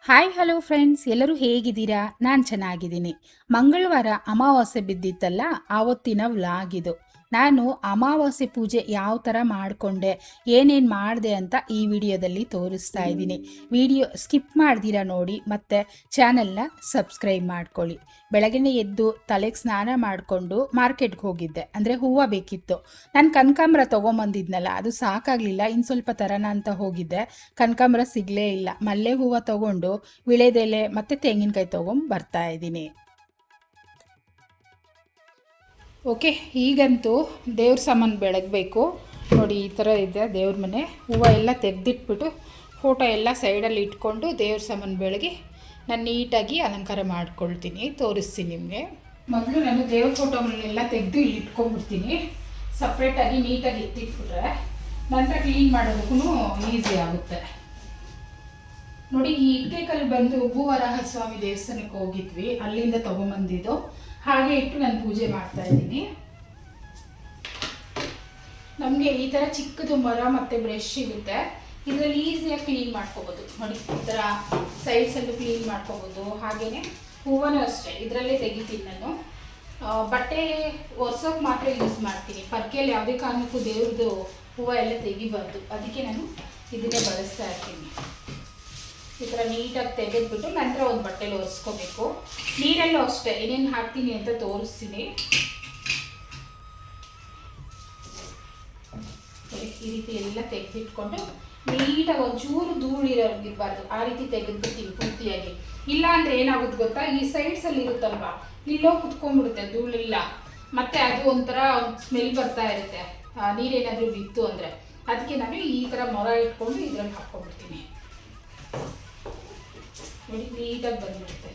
Hi hello friends, ಎಲ್ಲರೂ ಹೇಗಿದ್ದೀರಾ? ನಾನು ಚೆನ್ನಾಗಿದ್ದೀನಿ. ಮಂಗಳವಾರ ಅಮಾವಾಸ್ಯೆ ಬಿದ್ದಿತ್ತಲ್ಲ, ಆವತ್ತಿನ ವ್ಲಾಗ್ ಇದು. ನಾನು ಅಮಾವಾಸ್ಯೆ ಪೂಜೆ ಯಾವ ಥರ ಮಾಡಿಕೊಂಡೆ, ಏನೇನು ಮಾಡಿದೆ ಅಂತ ಈ ವಿಡಿಯೋದಲ್ಲಿ ತೋರಿಸ್ತಾ ಇದ್ದೀನಿ. ವಿಡಿಯೋ ಸ್ಕಿಪ್ ಮಾಡ್ದಿರಾ ನೋಡಿ, ಮತ್ತು ಚಾನಲ್ನ ಸಬ್ಸ್ಕ್ರೈಬ್ ಮಾಡ್ಕೊಳ್ಳಿ. ಬೆಳಗ್ಗೆ ಎದ್ದು ತಲೆಗೆ ಸ್ನಾನ ಮಾಡಿಕೊಂಡು ಮಾರ್ಕೆಟ್ಗೆ ಹೋಗಿದ್ದೆ. ಅಂದರೆ ಹೂವು ಬೇಕಿತ್ತು. ನಾನು ಕನಕಾಂಬರ ತೊಗೊಂಬಂದಿದ್ನಲ್ಲ, ಅದು ಸಾಕಾಗಲಿಲ್ಲ. ಇನ್ನು ಸ್ವಲ್ಪ ತರೋಣ ಅಂತ ಹೋಗಿದ್ದೆ. ಕನಕಾಂಬರ ಸಿಗಲೇ ಇಲ್ಲ. ಮಲ್ಲೆ ಹೂವು ತೊಗೊಂಡು ವಿಳೆದೆಲೆ ಮತ್ತು ತೆಂಗಿನಕಾಯಿ ತೊಗೊಂಡು ಬರ್ತಾ ಇದ್ದೀನಿ. ಓಕೆ, ಈಗಂತೂ ದೇವ್ರ ಸಾಮಾನು ಬೆಳಗಬೇಕು. ನೋಡಿ, ಈ ಥರ ಇದೆ ದೇವ್ರ ಮನೆ. ಹೂವು ಎಲ್ಲ ತೆಗೆದಿಟ್ಬಿಟ್ಟು ಫೋಟೋ ಎಲ್ಲ ಸೈಡಲ್ಲಿ ಇಟ್ಕೊಂಡು ದೇವ್ರ ಸಾಮಾನು ಬೆಳಗಿ ನಾನು ನೀಟಾಗಿ ಅಲಂಕಾರ ಮಾಡ್ಕೊಳ್ತೀನಿ. ತೋರಿಸ್ತೀನಿ ನಿಮಗೆ. ಮೊದಲು ನಾನು ದೇವ್ರ ಫೋಟೋಗಳನ್ನೆಲ್ಲ ತೆಗೆದು ಇಲ್ಲಿ ಇಟ್ಕೊಂಡ್ಬಿಡ್ತೀನಿ. ಸಪ್ರೇಟಾಗಿ ನೀಟಾಗಿ ಎತ್ತಿಟ್ಬಿಟ್ರೆ ನಂತರ ಕ್ಲೀನ್ ಮಾಡೋದಕ್ಕೂ ಈಸಿ ಆಗುತ್ತೆ. ನೋಡಿ, ಈ ಇಟ್ಟಿಗೆ ಕಲ್ಲು ಬಂದು ಭೂವರಾಹ ಸ್ವಾಮಿ ದೇವಸ್ಥಾನಕ್ಕೆ ಹೋಗಿದ್ವಿ, ಅಲ್ಲಿಂದ ತೊಗೊಂಬಂದಿದ್ದು. ಹಾಗೆ ಇಟ್ಟು ನಾನು ಪೂಜೆ ಮಾಡ್ತಾ ಇದ್ದೀನಿ. ನಮಗೆ ಈ ಥರ ಚಿಕ್ಕದು ಮರ ಮತ್ತು ಬ್ರಷ್ ಸಿಗುತ್ತೆ. ಇದರಲ್ಲಿ ಈಸಿಯಾಗಿ ಕ್ಲೀನ್ ಮಾಡ್ಕೋಬೋದು. ನೋಡಿ, ಈ ಥರ ಸೈಡ್ಸಲ್ಲೂ ಕ್ಲೀನ್ ಮಾಡ್ಕೋಬೋದು. ಹಾಗೆಯೇ ಹೂವನೂ ಅಷ್ಟೇ ಇದರಲ್ಲೇ ತೆಗಿತೀನಿ ನಾನು. ಬಟ್ಟೆ ಒರೆಸೋಕೆ ಮಾತ್ರ ಯೂಸ್ ಮಾಡ್ತೀನಿ. ಪರ್ಕೆಯಲ್ಲಿ ಯಾವುದೇ ಕಾರಣಕ್ಕೂ ದೇವ್ರದ್ದು ಹೂವು ಎಲ್ಲ ತೆಗಿಬಾರ್ದು. ಅದಕ್ಕೆ ನಾನು ಇದನ್ನೇ ಬಳಸ್ತಾ ಇರ್ತೀನಿ. ಈ ಥರ ನೀಟಾಗಿ ತೆಗೆದ್ಬಿಟ್ಟು ನಂತರ ಒಂದು ಬಟ್ಟೆಲಿ ಒರೆಸ್ಕೋಬೇಕು. ನೀರಲ್ಲೂ ಅಷ್ಟೇ ಏನೇನು ಹಾಕ್ತೀನಿ ಅಂತ ತೋರಿಸ್ತೀನಿ. ಈ ರೀತಿ ಎಲ್ಲ ತೆಗೆದಿಟ್ಕೊಂಡು ನೀಟಾಗಿ ಒಂಚೂರು ಧೂಳಿರೋಗಿರಬಾರ್ದು, ಆ ರೀತಿ ತೆಗೆದ್ಬಿಡ್ತೀನಿ ಪೂರ್ತಿಯಾಗಿ. ಇಲ್ಲ ಅಂದರೆ ಏನಾಗುತ್ತೆ ಗೊತ್ತಾ, ಈ ಸೈಡ್ಸಲ್ಲಿ ಇರುತ್ತಲ್ವ, ಇಲ್ಲೋ ಕುತ್ಕೊಂಡ್ಬಿಡುತ್ತೆ ಧೂಳಿಲ್ಲ. ಮತ್ತು ಅದು ಒಂಥರ ಸ್ಮೆಲ್ ಬರ್ತಾ ಇರುತ್ತೆ ನೀರೇನಾದರೂ ಬಿತ್ತು ಅಂದರೆ. ಅದಕ್ಕೆ ನಾನು ಈ ಥರ ಮೊರ ಇಟ್ಕೊಂಡು ಇದ್ರಲ್ಲಿ ಹಾಕ್ಕೊಂಡ್ಬಿಡ್ತೀನಿ. ನೋಡಿ, ನೀಟಾಗಿ ಬಂದ್ಬಿಡುತ್ತೆ.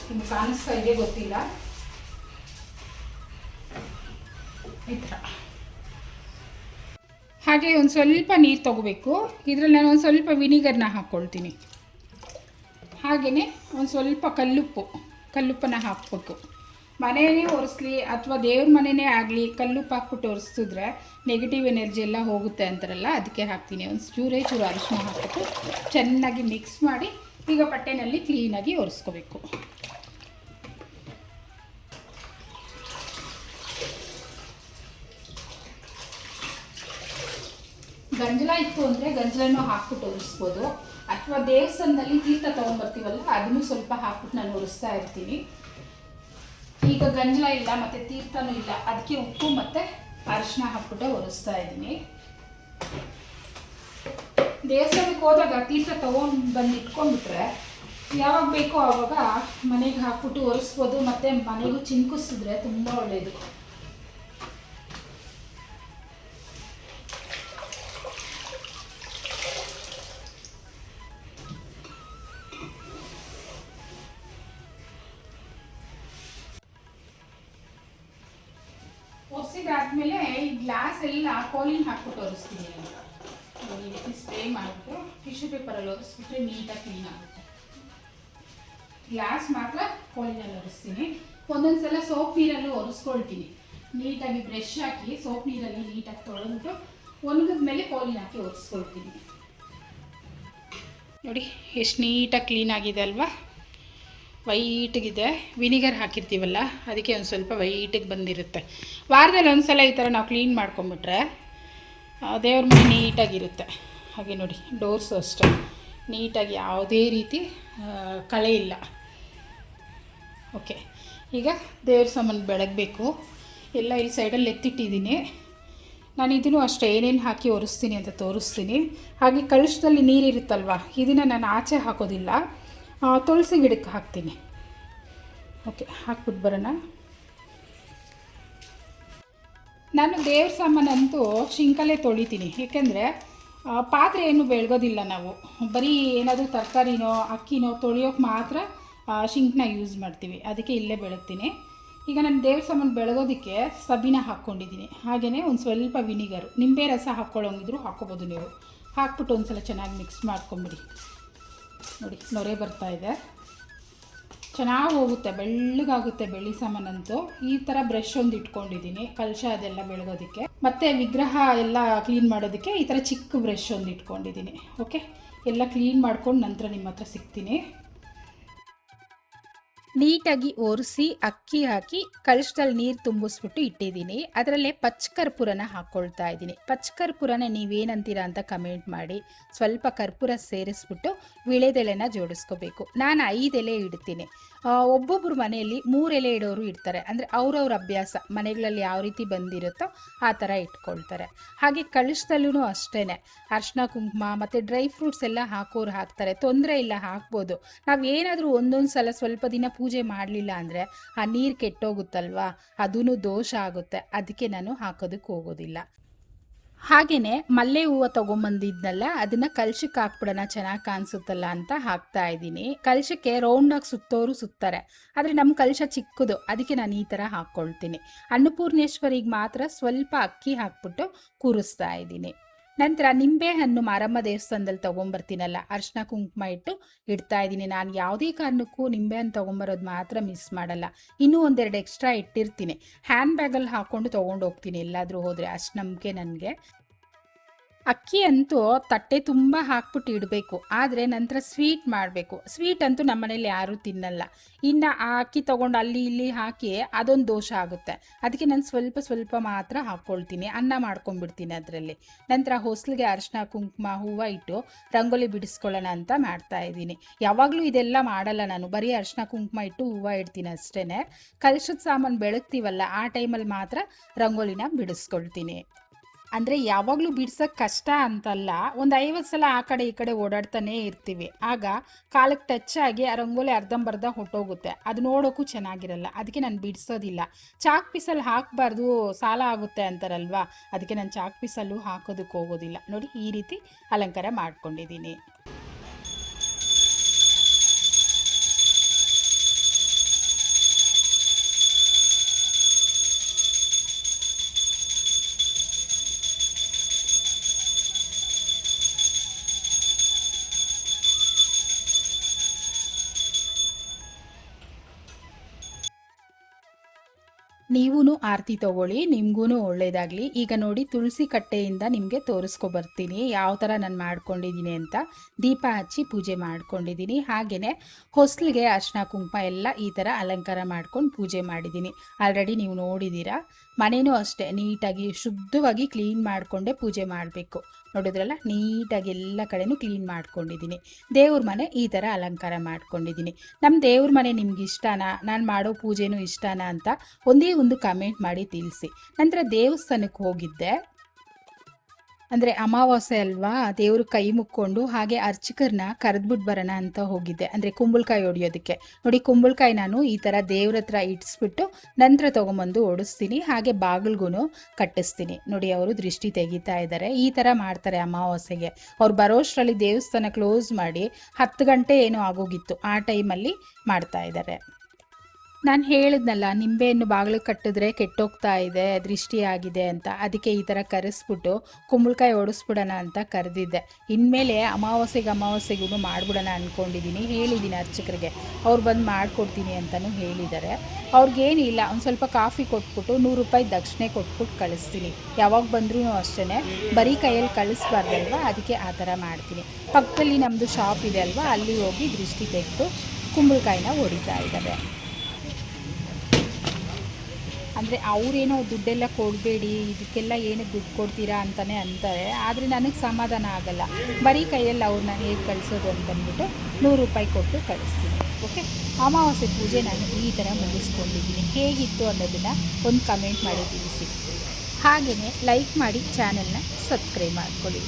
ನಿಮ್ಗೆ ಕಾಣಿಸ್ತಾ ಇದೆ ಗೊತ್ತಿಲ್ಲ, ಈ ಥರ. ಹಾಗೆ ಒಂದು ಸ್ವಲ್ಪ ನೀರು ತೊಗೋಬೇಕು. ಇದರಲ್ಲಿ ನಾನು ಒಂದು ಸ್ವಲ್ಪ ವಿನಿಗರ್ನ ಹಾಕ್ಕೊಳ್ತೀನಿ. ಹಾಗೆಯೇ ಒಂದು ಸ್ವಲ್ಪ ಕಲ್ಲುಪ್ಪನ್ನು ಹಾಕಬೇಕು. ಮನೆಯೇ ಒರೆಸ್ಲಿ ಅಥವಾ ದೇವ್ರ ಮನೆಯೇ ಆಗಲಿ, ಕಲ್ಲುಪ್ಪು ಹಾಕ್ಬಿಟ್ಟು ಒರೆಸಿದ್ರೆ ನೆಗೆಟಿವ್ ಎನರ್ಜಿ ಎಲ್ಲ ಹೋಗುತ್ತೆ ಅಂತಾರಲ್ಲ, ಅದಕ್ಕೆ ಹಾಕ್ತೀನಿ. ಒಂದು ಚೂರು ಅರಿಶಿನ ಹಾಕ್ಬಿಟ್ಟು ಚೆನ್ನಾಗಿ ಮಿಕ್ಸ್ ಮಾಡಿ ಈಗ ಬಟ್ಟೆನಲ್ಲಿ ಕ್ಲೀನಾಗಿ ಒರೆಸ್ಕೋಬೇಕು. ಗಂಜಲ ಇತ್ತು ಅಂದರೆ ಗಂಜಲನೂ ಹಾಕ್ಬಿಟ್ಟು ಒರೆಸ್ಬೋದು. ಅಥವಾ ದೇವಸ್ಥಾನದಲ್ಲಿ ತೀರ್ಥ ತೊಗೊಂಡ್ಬರ್ತೀವಲ್ಲ, ಅದನ್ನು ಸ್ವಲ್ಪ ಹಾಕ್ಬಿಟ್ಟು ನಾನು ಒರೆಸ್ತಾ ಇರ್ತೀನಿ. ಈಗ ಗಂಜಲ ಇಲ್ಲ ಮತ್ತು ತೀರ್ಥನೂ ಇಲ್ಲ, ಅದಕ್ಕೆ ಉಪ್ಪು ಮತ್ತು ಅರಿಶಿನ ಹಾಕ್ಬಿಟ್ಟು ಒರೆಸ್ತಾ ಇದ್ದೀನಿ. ದೇವಸ್ಥಾನಕ್ಕೆ ಹೋದಾಗ ತೀರ್ಥ ತೊಗೊಂಡು ಬಂದು ಇಟ್ಕೊಂಡ್ಬಿಟ್ರೆ ಯಾವಾಗ ಬೇಕೋ ಆವಾಗ ಮನೆಗೆ ಹಾಕ್ಬಿಟ್ಟು ಒರೆಸ್ಬೋದು. ಮತ್ತು ಮನೆಗೂ ಚಿಮ್ಕಿಸಿದ್ರೆ ತುಂಬ ಒಳ್ಳೆಯದು. ಒರೆಸಿದಾದ್ಮೇಲೆ ಈ ಗ್ಲಾಸ್ ಎಲ್ಲ ಕೋಲಿನ ಹಾಕ್ಬಿಟ್ಟು ಒರೆಸ್ತೀನಿ. ಈ ರೀತಿ ಸ್ಪ್ರೇ ಮಾಡಿಬಿಟ್ಟು ಟಿಶ್ಯೂ ಪೇಪರಲ್ಲಿ ಒರೆಸ್ಬಿಟ್ರೆ ನೀಟಾಗಿ ಕ್ಲೀನ್ ಆಗುತ್ತೆ. ಗ್ಲಾಸ್ ಮಾತ್ರ ಕೋಲಿನಲ್ಲಿ ಒರೆಸ್ತೀನಿ. ಒಂದೊಂದು ಸಲ ಸೋಪ್ ನೀರಲ್ಲೂ ಒರೆಸ್ಕೊಳ್ತೀನಿ. ನೀಟಾಗಿ ಬ್ರಷ್ ಹಾಕಿ ಸೋಪ್ ನೀರಲ್ಲಿ ನೀಟಾಗಿ ತೊಳೆದ್ಬಿಟ್ಟು ಒಣಗಿದ ಮೇಲೆ ಕೋಲಿನ ಹಾಕಿ ಒರೆಸ್ಕೊಳ್ತೀನಿ. ನೋಡಿ, ಎಷ್ಟು ನೀಟಾಗಿ ಕ್ಲೀನ್ ಆಗಿದೆ ಅಲ್ವಾ? ವೈಟಿಗಿದೆ. ವಿನಿಗರ್ ಹಾಕಿರ್ತೀವಲ್ಲ, ಅದಕ್ಕೆ ಒಂದು ಸ್ವಲ್ಪ ವೈಟಿಗೆ ಬಂದಿರುತ್ತೆ. ವಾರದಲ್ಲಿ ಒಂದು ಸಲ ಈ ಥರ ನಾವು ಕ್ಲೀನ್ ಮಾಡ್ಕೊಂಬಿಟ್ರೆ ದೇವ್ರ ಮನೆ ನೀಟಾಗಿರುತ್ತೆ. ಹಾಗೆ ನೋಡಿ, ಡೋರ್ಸು ಅಷ್ಟೇ ನೀಟಾಗಿ, ಯಾವುದೇ ರೀತಿ ಕಳೆ ಇಲ್ಲ. ಓಕೆ, ಈಗ ದೇವ್ರ ಸಾಮಾನು ಬೆಳಗಬೇಕು. ಎಲ್ಲ ಇಲ್ಲಿ ಸೈಡಲ್ಲಿ ಎತ್ತಿಟ್ಟಿದ್ದೀನಿ. ನಾನು ಇದನ್ನು ಅಷ್ಟೇ ಏನೇನು ಹಾಕಿ ಒರೆಸ್ತೀನಿ ಅಂತ ತೋರಿಸ್ತೀನಿ. ಹಾಗೆ ಕಲಶದಲ್ಲಿ ನೀರಿರುತ್ತಲ್ವ, ಇದನ್ನು ನಾನು ಆಚೆ ಹಾಕೋದಿಲ್ಲ, ತುಳಸಿ ಗಿಡಕ್ಕೆ ಹಾಕ್ತೀನಿ. ಓಕೆ, ಹಾಕ್ಬಿಟ್ಟು ಬರೋಣ. ನಾನು ದೇವ್ರ ಸಾಮಾನಂತೂ ಶಿಂಕಲ್ಲೇ ತೊಳಿತೀನಿ. ಏಕೆಂದರೆ ಪಾತ್ರೆ ಏನು ಬೆಳಗೋದಿಲ್ಲ ನಾವು. ಬರೀ ಏನಾದರೂ ತರಕಾರಿನೋ ಅಕ್ಕಿನೋ ತೊಳೆಯೋಕೆ ಮಾತ್ರ ಶಿಂಕ್ನ ಯೂಸ್ ಮಾಡ್ತೀವಿ. ಅದಕ್ಕೆ ಇಲ್ಲೇ ಬೆಳಗ್ತೀನಿ. ಈಗ ನಾನು ದೇವ್ರ ಸಾಮಾನು ಬೆಳಗೋದಕ್ಕೆ ಸಬೀನ ಹಾಕ್ಕೊಂಡಿದ್ದೀನಿ. ಹಾಗೆಯೇ ಒಂದು ಸ್ವಲ್ಪ ವಿನಿಗರು, ನಿಂಬೆ ರಸ ಹಾಕ್ಕೊಳ್ಳೋಂಗಿದ್ರು ಹಾಕ್ಕೊಬೋದು ನೀವು. ಹಾಕ್ಬಿಟ್ಟು ಒಂದು ಸಲ ಚೆನ್ನಾಗಿ ಮಿಕ್ಸ್ ಮಾಡ್ಕೊಂಬಿಡಿ. ನೋಡಿ, ನೊರೆ ಬರ್ತಾಯಿದೆ, ಚೆನ್ನಾಗಿ ಹೋಗುತ್ತೆ, ಬೆಳ್ಳಗಾಗುತ್ತೆ ಬೆಳ್ಳಿ ಸಾಮಾನಂತೂ. ಈ ಥರ ಬ್ರಷ್ ಒಂದು ಇಟ್ಕೊಂಡಿದ್ದೀನಿ, ಕಲಶ ಅದೆಲ್ಲ ಬೆಳಗೋದಕ್ಕೆ. ಮತ್ತು ವಿಗ್ರಹ ಎಲ್ಲ ಕ್ಲೀನ್ ಮಾಡೋದಕ್ಕೆ ಈ ಥರ ಚಿಕ್ಕ ಬ್ರಷ್ ಒಂದು ಇಟ್ಕೊಂಡಿದ್ದೀನಿ. ಓಕೆ, ಎಲ್ಲ ಕ್ಲೀನ್ ಮಾಡ್ಕೊಂಡು ನಂತರ ನಿಮ್ಮ ಹತ್ರ ಸಿಗ್ತೀನಿ. ನೀಟಾಗಿ ಒರೆಸಿ ಅಕ್ಕಿ ಹಾಕಿ ಕಳಶದಲ್ಲಿ ನೀರು ತುಂಬಿಸ್ಬಿಟ್ಟು ಇಟ್ಟಿದ್ದೀನಿ. ಅದರಲ್ಲೇ ಪಚ್ಚಕರ್ಪೂರನ ಹಾಕ್ಕೊಳ್ತಾ ಇದ್ದೀನಿ. ಪಚ್ಚಕರ್ಪೂರನ ನೀವೇನಂತೀರಾ ಅಂತ ಕಮೆಂಟ್ ಮಾಡಿ. ಸ್ವಲ್ಪ ಕರ್ಪೂರ ಸೇರಿಸ್ಬಿಟ್ಟು ವಿಳೆದೆಲೆನ ಜೋಡಿಸ್ಕೋಬೇಕು. ನಾನು 5 ಎಲೆ ಇಡ್ತೀನಿ. ಒಬ್ಬೊಬ್ಬರು ಮನೆಯಲ್ಲಿ 3 ಎಲೆ ಇಡೋರು ಇಡ್ತಾರೆ. ಅಂದರೆ ಅವ್ರವ್ರ ಅಭ್ಯಾಸ, ಮನೆಗಳಲ್ಲಿ ಯಾವ ರೀತಿ ಬಂದಿರುತ್ತೋ ಆ ಥರ ಇಟ್ಕೊಳ್ತಾರೆ. ಹಾಗೆ ಕಳಶದಲ್ಲೂ ಅಷ್ಟೇ ಅರಿಶಿನ ಕುಂಕುಮ ಮತ್ತು ಡ್ರೈ ಫ್ರೂಟ್ಸ್ ಎಲ್ಲ ಹಾಕೋರು ಹಾಕ್ತಾರೆ, ತೊಂದರೆ ಇಲ್ಲ, ಹಾಕ್ಬೋದು. ನಾವು ಏನಾದರೂ ಒಂದೊಂದು ಸಲ ಸ್ವಲ್ಪ ದಿನ ಪೂಜೆ ಮಾಡಲಿಲ್ಲ ಅಂದರೆ ಆ ನೀರು ಕೆಟ್ಟೋಗುತ್ತಲ್ವಾ, ಅದೂ ದೋಷ ಆಗುತ್ತೆ. ಅದಕ್ಕೆ ನಾನು ಹಾಕೋದಕ್ಕೆ ಹೋಗೋದಿಲ್ಲ. ಹಾಗೆಯೇ ಮಲ್ಲೆ ಹೂವು ತೊಗೊಂಬಂದಿದ್ನಲ್ಲ, ಅದನ್ನು ಕಲಶಕ್ಕೆ ಹಾಕ್ಬಿಡೋಣ, ಚೆನ್ನಾಗಿ ಕಾಣಿಸುತ್ತಲ್ಲ ಅಂತ ಹಾಕ್ತಾ ಇದ್ದೀನಿ. ಕಲಶಕ್ಕೆ ರೌಂಡಾಗಿ ಸುತ್ತೋರು ಸುತ್ತಾರೆ, ಆದರೆ ನಮ್ಮ ಕಲಶ ಚಿಕ್ಕದು, ಅದಕ್ಕೆ ನಾನು ಈ ಥರ ಹಾಕ್ಕೊಳ್ತೀನಿ. ಅನ್ನಪೂರ್ಣೇಶ್ವರಿಗೆ ಮಾತ್ರ ಸ್ವಲ್ಪ ಅಕ್ಕಿ ಹಾಕ್ಬಿಟ್ಟು ಕೂರಿಸ್ತಾ ಇದ್ದೀನಿ. ನಂತರ ನಿಂಬೆ ಹಣ್ಣು ಮಾರಮ್ಮ ದೇವಸ್ಥಾನದಲ್ಲಿ ತೊಗೊಂಬರ್ತೀನಲ್ಲ, ಅರಿಶಿನ ಕುಂಕುಮ ಇಟ್ಟು ಇಡ್ತಾ ಇದ್ದೀನಿ. ನಾನು ಯಾವುದೇ ಕಾರಣಕ್ಕೂ ನಿಂಬೆ ಹಣ್ಣು ತೊಗೊಂಬರೋದು ಮಾತ್ರ ಮಿಸ್ ಮಾಡಲ್ಲ. ಇನ್ನೂ 1-2 ಎಕ್ಸ್ಟ್ರಾ ಇಟ್ಟಿರ್ತೀನಿ. ಹ್ಯಾಂಡ್ ಬ್ಯಾಗಲ್ಲಿ ಹಾಕ್ಕೊಂಡು ತೊಗೊಂಡು ಹೋಗ್ತೀನಿ ಎಲ್ಲಾದರೂ ಹೋದರೆ, ಅಷ್ಟು ನಂಬಿಕೆ ನನಗೆ. ಅಕ್ಕಿ ಅಂತೂ ತಟ್ಟೆ ತುಂಬ ಹಾಕ್ಬಿಟ್ಟು ಇಡಬೇಕು, ಆದರೆ ನಂತರ ಸ್ವೀಟ್ ಮಾಡಬೇಕು. ಸ್ವೀಟ್ ಅಂತೂ ನಮ್ಮ ಮನೇಲಿ ಯಾರೂ ತಿನ್ನಲ್ಲ. ಇನ್ನು ಆ ಅಕ್ಕಿ ತೊಗೊಂಡು ಅಲ್ಲಿ ಇಲ್ಲಿ ಹಾಕಿ ಅದೊಂದು ದೋಷ ಆಗುತ್ತೆ. ಅದಕ್ಕೆ ನಾನು ಸ್ವಲ್ಪ ಸ್ವಲ್ಪ ಮಾತ್ರ ಹಾಕ್ಕೊಳ್ತೀನಿ, ಅನ್ನ ಮಾಡ್ಕೊಂಡ್ಬಿಡ್ತೀನಿ ಅದರಲ್ಲಿ. ನಂತರ ಹೊಸ್ಲಿಗೆ ಅರಿಶಿನ ಕುಂಕುಮ ಹೂವು ಇಟ್ಟು ರಂಗೋಲಿ ಬಿಡಿಸ್ಕೊಳ್ಳೋಣ ಅಂತ ಮಾಡ್ತಾ ಇದ್ದೀನಿ. ಯಾವಾಗಲೂ ಇದೆಲ್ಲ ಮಾಡಲ್ಲ ನಾನು, ಬರೀ ಅರಿಶಿನ ಕುಂಕುಮ ಇಟ್ಟು ಹೂವು ಇಡ್ತೀನಿ ಅಷ್ಟೇ. ಕಲಶದ ಸಾಮಾನು ಬೆಳಗ್ತೀವಲ್ಲ, ಆ ಟೈಮಲ್ಲಿ ಮಾತ್ರ ರಂಗೋಲಿನ ಬಿಡಿಸ್ಕೊಳ್ತೀನಿ. ಅಂದರೆ ಯಾವಾಗಲೂ ಬಿಡ್ಸೋಕ್ಕೆ ಕಷ್ಟ ಅಂತಲ್ಲ, ಒಂದು 50 ಸಲ ಆ ಕಡೆ ಈ ಕಡೆ ಓಡಾಡ್ತಾನೇ ಇರ್ತೀವಿ. ಆಗ ಕಾಲಕ್ಕೆ ಟಚ್ ಆಗಿ ಆ ರಂಗೋಲಿ ಅರ್ಧಂಬರ್ಧ ಹೊಟ್ಟೋಗುತ್ತೆ, ಅದು ನೋಡೋಕ್ಕೂ ಚೆನ್ನಾಗಿರಲ್ಲ. ಅದಕ್ಕೆ ನಾನು ಬಿಡಿಸೋದಿಲ್ಲ. ಚಾಕ್ ಪೀಸಲ್ಲಿ ಹಾಕಬಾರ್ದು, ಸಾಲ ಆಗುತ್ತೆ ಅಂತಾರಲ್ವಾ, ಅದಕ್ಕೆ ನಾನು ಚಾಕ್ ಪೀಸಲ್ಲೂ ಹಾಕೋದಕ್ಕೆ ಹೋಗೋದಿಲ್ಲ. ನೋಡಿ, ಈ ರೀತಿ ಅಲಂಕಾರ ಮಾಡ್ಕೊಂಡಿದ್ದೀನಿ. ನೀವೂ ಆರತಿ ತೊಗೊಳ್ಳಿ, ನಿಮಗೂ ಒಳ್ಳೆಯದಾಗಲಿ. ಈಗ ನೋಡಿ, ತುಳಸಿ ಕಟ್ಟೆಯಿಂದ ನಿಮಗೆ ತೋರಿಸ್ಕೊಬರ್ತೀನಿ ಯಾವ ಥರ ನಾನು ಮಾಡ್ಕೊಂಡಿದ್ದೀನಿ ಅಂತ. ದೀಪ ಹಚ್ಚಿ ಪೂಜೆ ಮಾಡ್ಕೊಂಡಿದ್ದೀನಿ. ಹಾಗೆಯೇ ಹೊಸ್ಲಿಗೆ ಅರಿಶಿನ ಕುಂಕುಮ ಎಲ್ಲ ಈ ಥರ ಅಲಂಕಾರ ಮಾಡ್ಕೊಂಡು ಪೂಜೆ ಮಾಡಿದ್ದೀನಿ. ಆಲ್ರೆಡಿ ನೀವು ನೋಡಿದ್ದೀರಾ. ಮನೆಯೂ ಅಷ್ಟೇ ನೀಟಾಗಿ ಶುದ್ಧವಾಗಿ ಕ್ಲೀನ್ ಮಾಡಿಕೊಂಡೇ ಪೂಜೆ ಮಾಡಬೇಕು. ನೋಡಿದ್ರಲ್ಲ, ನೀಟಾಗಿ ಎಲ್ಲ ಕಡೆನೂ ಕ್ಲೀನ್ ಮಾಡ್ಕೊಂಡಿದ್ದೀನಿ. ದೇವ್ರ ಮನೆ ಈ ಥರ ಅಲಂಕಾರ ಮಾಡ್ಕೊಂಡಿದ್ದೀನಿ. ನಮ್ಮ ದೇವ್ರ ಮನೆ ನಿಮ್ಗೆ ಇಷ್ಟನಾ, ನಾನು ಮಾಡೋ ಪೂಜೆನೂ ಇಷ್ಟನಾ ಅಂತ ಒಂದೇ ಒಂದು ಕಮೆಂಟ್ ಮಾಡಿ ತಿಳಿಸಿ. ನಂತರ ದೇವಸ್ಥಾನಕ್ಕೆ ಹೋಗಿದ್ದೆ. ಅಂದರೆ ಅಮಾವಾಸ್ಯೆ ಅಲ್ವಾ, ದೇವ್ರ ಕೈ ಮುಕ್ಕೊಂಡು ಹಾಗೆ ಅರ್ಚಕರನ್ನ ಕರೆದ್ಬಿಟ್ಟು ಬರೋಣ ಅಂತ ಹೋಗಿದ್ದೆ. ಅಂದರೆ ಕುಂಬಳಕಾಯಿ ಹೊಡಿಯೋದಕ್ಕೆ. ನೋಡಿ, ಕುಂಬಳಕಾಯಿ ನಾನು ಈ ಥರ ದೇವ್ರ ಹತ್ರ ಇಡಿಸ್ಬಿಟ್ಟು ನಂತರ ತೊಗೊಂಬಂದು ಓಡಿಸ್ತೀನಿ. ಹಾಗೆ ಬಾಗಿಲ್ಗೂ ಕಟ್ಟಿಸ್ತೀನಿ. ನೋಡಿ, ಅವರು ದೃಷ್ಟಿ ತೆಗಿತಾ ಇದ್ದಾರೆ. ಈ ಥರ ಮಾಡ್ತಾರೆ ಅಮಾವಾಸ್ಯೆಗೆ. ಅವ್ರು ಬರೋಷ್ಟರಲ್ಲಿ ದೇವಸ್ಥಾನ ಕ್ಲೋಸ್ ಮಾಡಿ 10 ಗಂಟೆ ಏನೋ ಆಗೋಗಿತ್ತು, ಆ ಟೈಮಲ್ಲಿ ಮಾಡ್ತಾ ಇದ್ದಾರೆ. ನಾನು ಹೇಳಿದ್ನಲ್ಲ, ನಿಂಬೆಹಣ್ಣು ಬಾಗಿಲು ಕಟ್ಟಿದ್ರೆ ಕೆಟ್ಟೋಗ್ತಾ ಇದೆ, ದೃಷ್ಟಿಯಾಗಿದೆ ಅಂತ. ಅದಕ್ಕೆ ಈ ಥರ ಕರೆಸ್ಬಿಟ್ಟು ಕುಂಬಳಕಾಯಿ ಓಡಿಸ್ಬಿಡೋಣ ಅಂತ ಕರೆದಿದ್ದೆ. ಇನ್ಮೇಲೆ ಅಮಾವಾಸ್ಯೆಗೂ ಮಾಡಿಬಿಡೋಣ ಅಂದ್ಕೊಂಡಿದ್ದೀನಿ. ಹೇಳಿದ್ದೀನಿ ಅರ್ಚಕರಿಗೆ, ಅವ್ರು ಬಂದು ಮಾಡಿಕೊಡ್ತೀನಿ ಅಂತಲೂ ಹೇಳಿದ್ದಾರೆ. ಅವ್ರಿಗೇನಿಲ್ಲ, ಒಂದು ಸ್ವಲ್ಪ ಕಾಫಿ ಕೊಟ್ಬಿಟ್ಟು 100 ರೂಪಾಯಿ ದಕ್ಷಿಣೆ ಕೊಟ್ಬಿಟ್ಟು ಕಳಿಸ್ತೀನಿ. ಯಾವಾಗ ಬಂದ್ರೂ ಅಷ್ಟೇ, ಬರೀ ಕೈಯಲ್ಲಿ ಕಳಿಸ್ಬಾರ್ದಲ್ವ, ಅದಕ್ಕೆ ಆ ಥರ ಮಾಡ್ತೀನಿ. ಪಕ್ಕದಲ್ಲಿ ನಮ್ಮದು ಶಾಪ್ ಇದೆ ಅಲ್ವಾ, ಅಲ್ಲಿ ಹೋಗಿ ದೃಷ್ಟಿ ತೆಗೆದು ಕುಂಬಳಕಾಯಿನ ಹೊಡಿತಾ ಇದ್ದಾರೆ. ಅಂದರೆ ಅವರೇನೋ ದುಡ್ಡೆಲ್ಲ ಕೊಡಬೇಡಿ, ಇದಕ್ಕೆಲ್ಲ ಏನಕ್ಕೆ ದುಡ್ಡು ಕೊಡ್ತೀರಾ ಅಂತಲೇ ಅಂತಾರೆ. ಆದರೆ ನನಗೆ ಸಮಾಧಾನ ಆಗಲ್ಲ, ಬರೀ ಕೈಯಲ್ಲಿ ಅವ್ರನ್ನ ಹೇಗೆ ಕಳಿಸೋದು ಅಂತಂದ್ಬಿಟ್ಟು 100 ರೂಪಾಯಿ ಕೊಟ್ಟು ಕಳಿಸ್ತೀನಿ. ಓಕೆ, ಅಮಾವಾಸ್ಯೆ ಪೂಜೆ ನಾನು ಈ ಥರ ಮುಗಿಸ್ಕೊಂಡಿದ್ದೀನಿ. ಹೇಗಿತ್ತು ಅನ್ನೋದನ್ನು ಒಂದು ಕಮೆಂಟ್ ಮಾಡಿ ತಿಳಿಸಿ. ಹಾಗೆಯೇ ಲೈಕ್ ಮಾಡಿ, ಚಾನಲ್ನ ಸಬ್ಸ್ಕ್ರೈಬ್ ಮಾಡ್ಕೊಳ್ಳಿ.